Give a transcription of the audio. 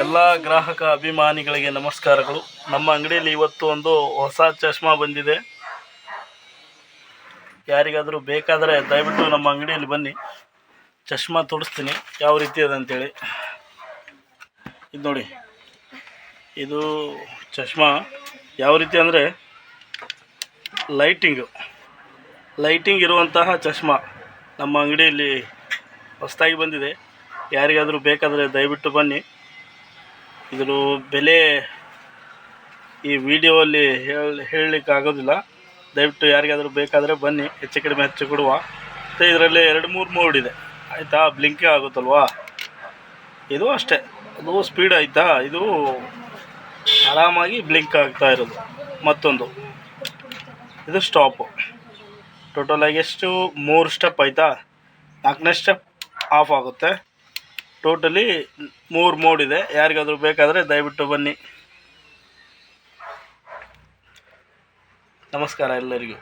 ಎಲ್ಲ ಗ್ರಾಹಕ ಅಭಿಮಾನಿಗಳಿಗೆ ನಮಸ್ಕಾರಗಳು. ನಮ್ಮ ಅಂಗಡಿಯಲ್ಲಿ ಇವತ್ತು ಒಂದು ಹೊಸ ಚಶ್ಮಾ ಬಂದಿದೆ. ಯಾರಿಗಾದರೂ ಬೇಕಾದರೆ ದಯವಿಟ್ಟು ನಮ್ಮ ಅಂಗಡಿಯಲ್ಲಿ ಬನ್ನಿ, ಚಶ್ಮಾ ತೋರಿಸ್ತೀನಿ ಯಾವ ರೀತಿ ಇದೆ ಅಂತೇಳಿ. ಇದು ನೋಡಿ, ಇದು ಚಶ್ಮಾ ಯಾವ ರೀತಿ ಅಂದರೆ ಲೈಟಿಂಗ್ ಇರುವಂತಹ ಚಶ್ಮಾ ನಮ್ಮ ಅಂಗಡಿಯಲ್ಲಿ ಹೊಸದಾಗಿ ಬಂದಿದೆ. ಯಾರಿಗಾದರೂ ಬೇಕಾದರೆ ದಯವಿಟ್ಟು ಬನ್ನಿ. ಇದರ ಬೆಲೆ ಈ ವಿಡಿಯೋಲ್ಲಿ ಹೇಳಲಿಕ್ಕೆ ಆಗೋದಿಲ್ಲ. ದಯವಿಟ್ಟು ಯಾರಿಗಾದರೂ ಬೇಕಾದರೆ ಬನ್ನಿ, ಹೆಚ್ಚು ಕಡಿಮೆ ಹೆಚ್ಚು ಕೊಡುವ. ಮತ್ತು ಇದರಲ್ಲಿ 2-3 ಮೋಡ್ ಇದೆ ಆಯಿತಾ. ಬ್ಲಿಂಕೇ ಆಗುತ್ತಲ್ವಾ, ಇದು ಅಷ್ಟೇ, ಅದು ಸ್ಪೀಡ್ ಆಯಿತಾ. ಇದು ಆರಾಮಾಗಿ ಬ್ಲಿಂಕ್ ಆಗ್ತಾ ಇರೋದು. ಮತ್ತೊಂದು ಇದು ಸ್ಟಾಪು. ಟೋಟಲಾಗಿ ಎಷ್ಟು 3 ಸ್ಟೆಪ್ ಆಯಿತಾ. 4ನೇ ಸ್ಟೆಪ್ ಆಫ್ ಆಗುತ್ತೆ. ಟೋಟಲಿ 3 ಮೋಡ್ ಇದೆ. ಯಾರಿಗಾದರೂ ಬೇಕಾದರೆ ದಯವಿಟ್ಟು ಬನ್ನಿ. ನಮಸ್ಕಾರ ಎಲ್ಲರಿಗೂ.